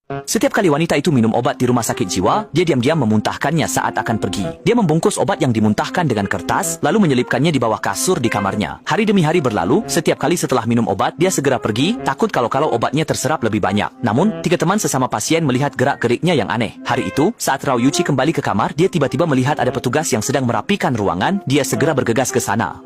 Setiap kali wanita itu minum obat di rumah sakit jiwa, dia diam-diam memuntahkannya saat akan pergi. Dia membungkus obat yang dimuntahkan dengan kertas, lalu menyelipkannya di bawah kasur di kamarnya. Hari demi hari berlalu, setiap kali setelah minum obat, dia segera pergi, takut kalau obatnya terserap lebih banyak. Namun, 3 teman sesama pasien melihat gerak-geriknya yang aneh. Hari itu, saat Rao Yuchi kembali ke kamar, dia tiba-tiba melihat ada petugas yang sedang merapikan ruangan. Dia segera bergegas ke sana.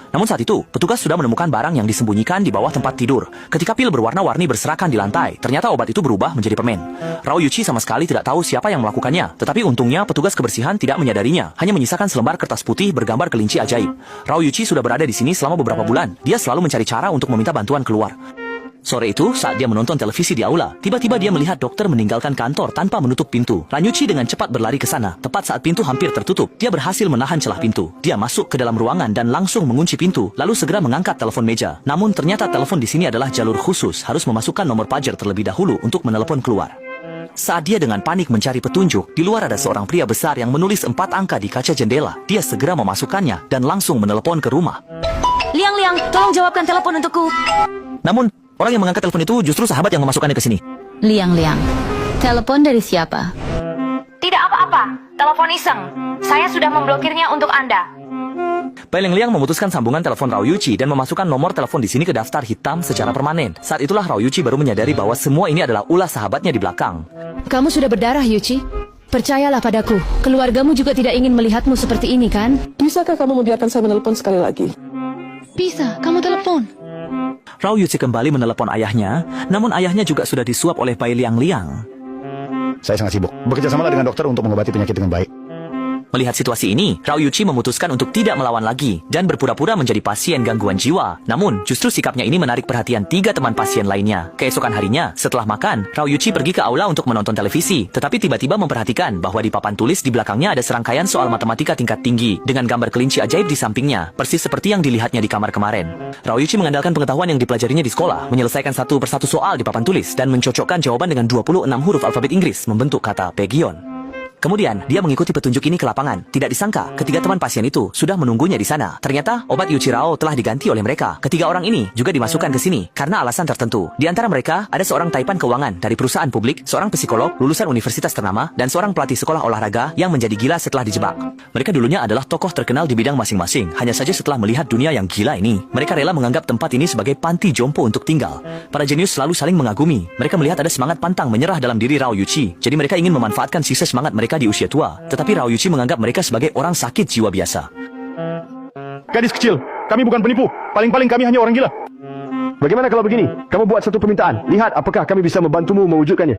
Namun saat itu, petugas sudah menemukan barang yang disembunyikan di bawah tempat tidur. Ketika pil berwarna-warni berserakan di lantai, ternyata obat itu berubah menjadi permen. Rao Yuchi sama sekali tidak tahu siapa yang melakukannya. Tetapi untungnya petugas kebersihan tidak menyadarinya, hanya menyisakan selembar kertas putih bergambar kelinci ajaib. Rao Yuchi sudah berada di sini selama beberapa bulan. Dia selalu mencari cara untuk meminta bantuan keluar. Sore itu, saat dia menonton televisi di aula, tiba-tiba dia melihat dokter meninggalkan kantor tanpa menutup pintu. Ran Yuchi dengan cepat berlari ke sana. Tepat saat pintu hampir tertutup, dia berhasil menahan celah pintu. Dia masuk ke dalam ruangan dan langsung mengunci pintu, lalu segera mengangkat telepon meja. Namun ternyata telepon di sini adalah jalur khusus, harus memasukkan nomor pager terlebih dahulu untuk menelepon keluar. Saat dia dengan panik mencari petunjuk, di luar ada seorang pria besar yang menulis 4 angka di kaca jendela. Dia segera memasukkannya dan langsung menelepon ke rumah. Liang, tolong jawabkan telepon untukku. Namun, orang yang mengangkat telepon itu justru sahabat yang memasukkannya ke sini. Liang, telepon dari siapa? Tidak apa-apa, telepon iseng. Saya sudah memblokirnya untuk Anda. Bai Liang memutuskan sambungan telepon Rao Yuchi dan memasukkan nomor telepon di sini ke daftar hitam secara permanen. Saat itulah Rao Yuchi baru menyadari bahwa semua ini adalah ulah sahabatnya di belakang. Kamu sudah berdarah, Yuchi. Percayalah padaku, keluargamu juga tidak ingin melihatmu seperti ini, kan? Bisakah kamu membiarkan saya menelepon sekali lagi? Bisa, kamu telepon. Rao Yuchi kembali menelepon ayahnya, namun ayahnya juga sudah disuap oleh Bai Liang. Saya sangat sibuk. Bekerjasamalah dengan dokter untuk mengobati penyakit dengan baik. Melihat situasi ini, Rao Yuchi memutuskan untuk tidak melawan lagi dan berpura-pura menjadi pasien gangguan jiwa. Namun, justru sikapnya ini menarik perhatian 3 teman pasien lainnya. Keesokan harinya, setelah makan, Rao Yuchi pergi ke aula untuk menonton televisi, tetapi tiba-tiba memperhatikan bahwa di papan tulis di belakangnya ada serangkaian soal matematika tingkat tinggi dengan gambar kelinci ajaib di sampingnya, persis seperti yang dilihatnya di kamar kemarin. Rao Yuchi mengandalkan pengetahuan yang dipelajarinya di sekolah, menyelesaikan satu persatu soal di papan tulis dan mencocokkan jawaban dengan 26 huruf alfabet Inggris membentuk kata Pegion. Kemudian, dia mengikuti petunjuk ini ke lapangan. Tidak disangka, ketiga teman pasien itu sudah menunggunya di sana. Ternyata, obat Yuchi Rao telah diganti oleh mereka. Ketiga orang ini juga dimasukkan ke sini karena alasan tertentu. Di antara mereka, ada seorang taipan keuangan dari perusahaan publik, seorang psikolog, lulusan universitas ternama, dan seorang pelatih sekolah olahraga yang menjadi gila setelah dijebak. Mereka dulunya adalah tokoh terkenal di bidang masing-masing. Hanya saja setelah melihat dunia yang gila ini, mereka rela menganggap tempat ini sebagai panti jompo untuk tinggal. Para jenius selalu saling mengagumi. Mereka melihat ada semangat pantang menyerah dalam diri Rao Yuchi. Jadi mereka ingin memanfaatkan sisa semangat mereka di usia tua, tetapi Rao Yuchi menganggap mereka sebagai orang sakit jiwa biasa. Gadis kecil, kami bukan penipu. Paling-paling kami hanya orang gila. Bagaimana kalau begini? Kamu buat satu permintaan. Lihat apakah kami bisa membantumu mewujudkannya.